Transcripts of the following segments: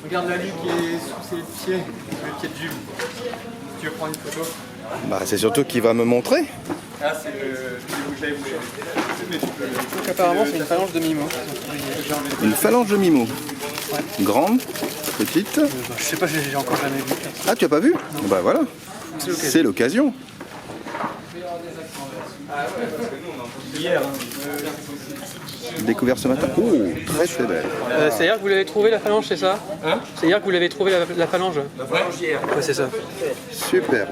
Regarde la lue qui est sous ses pieds, le pied de Jules. Tu veux prendre une photo? Bah, c'est surtout qu'il va me montrer. Ah, c'est le vidéo que j'avais voulu. Donc apparemment c'est une phalange de mimo. Une phalange de mimo. Ouais. Grande, petite. Je sais pas si j'ai encore jamais vu. Ah, tu as pas vu? Bah voilà. C'est l'occasion. Hier. Découvert ce matin. Oh, très très belle. C'est hier que vous l'avez trouvé la phalange, c'est ça? Hein? C'est hier que vous l'avez trouvé la phalange? La phalange hier. Ouais, c'est ça. Super.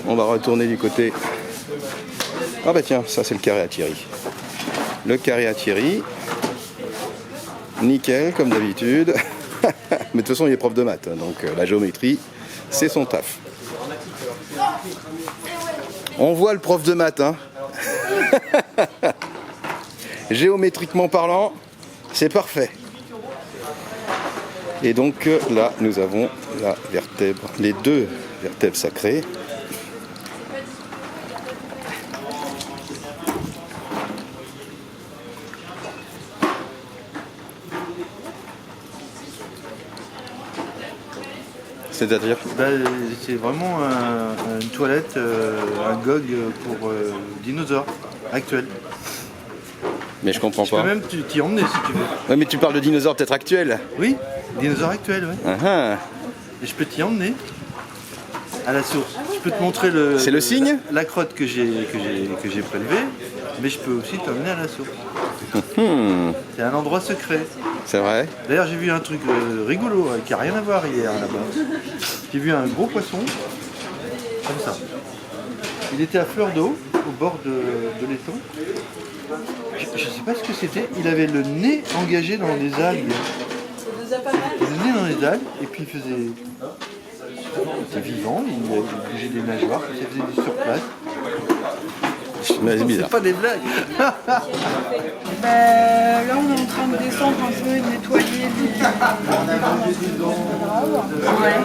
On va retourner du côté. Ah bah tiens, ça c'est le carré à Thierry. Le carré à Thierry. Nickel, comme d'habitude. Mais de toute façon, il est prof de maths, donc la géométrie, c'est son taf. On voit le prof de maths, hein. Géométriquement parlant, c'est parfait. Et donc là, nous avons la vertèbre, les deux vertèbres sacrées. C'est-à-dire c'est vraiment une toilette, un GOG pour dinosaures actuels. Mais je comprends Tu peux pas. même t'y emmener si tu veux. Ouais, mais tu parles de dinosaures peut-être actuels. Oui, dinosaures actuels, oui. Ah ah. Et je peux t'y emmener à la source. Je peux te montrer le. C'est le signe la crotte que j'ai prélevée, mais je peux aussi t'emmener à la source. C'est un endroit secret. C'est vrai. D'ailleurs, j'ai vu un truc rigolo qui n'a rien à voir hier là-bas. J'ai vu un gros poisson, comme ça. Il était à fleur d'eau, au bord de l'étang. Je ne sais pas ce que c'était. Il avait le nez engagé dans les algues. Le nez dans les algues, et puis il faisait. Il était vivant, il bougeait des nageoires, il faisait du surplace. Mais c'est bizarre. C'est pas des blagues. Là, on est en train de descendre un peu et de nettoyer les ouais.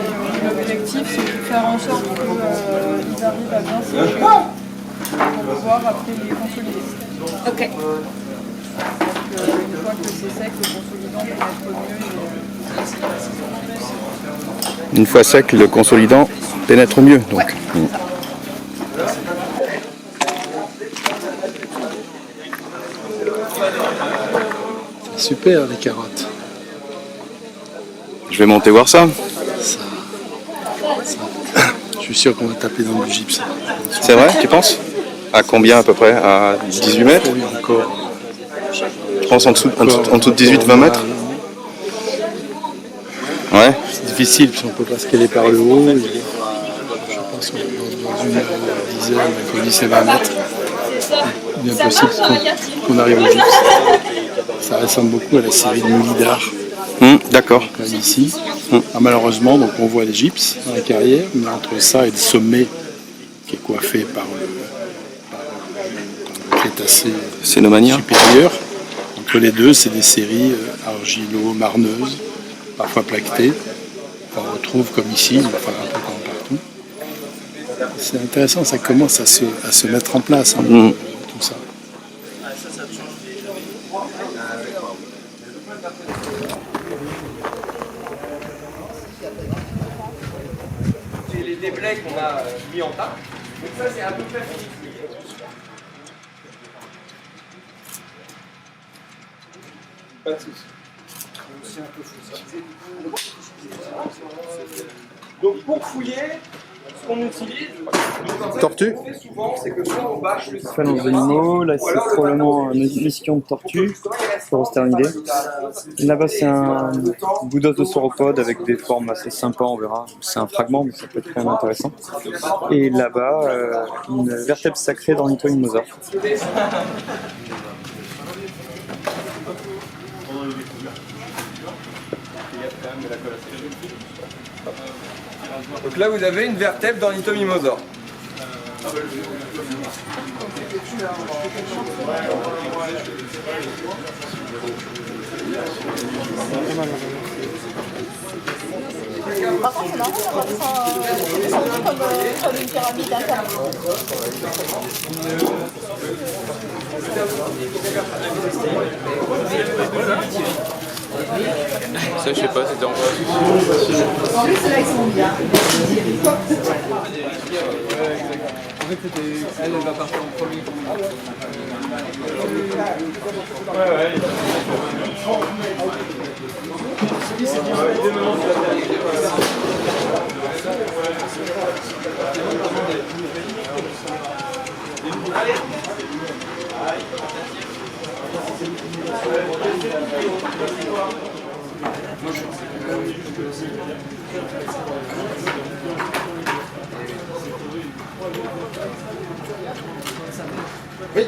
L'objectif, c'est de faire en sorte qu'ils arrivent à bien sécher pour pouvoir après les consolider. Ok. Donc, une fois que c'est sec, le consolidant peut être mieux. Une fois sec, le consolidant pénètre mieux. Donc. Ouais, Super les carottes. Je vais monter voir ça. Je suis sûr qu'on va taper dans le gypse. C'est vrai, tu penses? À combien à peu près? À 18 mètres? Oui, encore. Je pense en dessous de 18-20 mètres. Ouais. C'est difficile parce qu'on peut pas scaler par le haut. Et je pense que dans une dizaine, il faut 10 et 20 mètres. Il est impossible qu'on arrive au gypse. Ça ressemble beaucoup à la série de Moulidar. D'accord. Ici. Malheureusement, donc on voit les gypses dans la carrière, mais entre ça et le sommet qui est coiffé par le Crétacé supérieur, entre les deux, c'est des séries argilo-marneuses, parfois plaquetées, qu'on retrouve comme ici, enfin un peu comme partout. C'est intéressant, ça commence à se mettre en place, tout ça. Les déblais qu'on a mis en tas. Donc ça, c'est à peu près fini. Pas de soucis. C'est un peu fou ça. Donc pour fouiller, ce qu'on utilise, Tortue. ce qu'on fait souvent, c'est que soit on bâche le Phalange d'animaux, là c'est probablement un esquillon de tortue, Forosternidés. Là-bas c'est un bout d'os de sauropode avec des formes assez sympas, on verra. C'est un fragment, mais ça peut être quand même intéressant. Et là-bas, une vertèbre sacrée d'ornithomimosaure. Donc là, vous avez une vertèbre d'ornithomimosaure. Par contre, c'est marrant d'avoir ça descendu comme une pyramide interne. Ça, je sais pas, c'était en quoi? En plus, là, ils sont bien. En fait, c'était elle va partir en premier. Oui.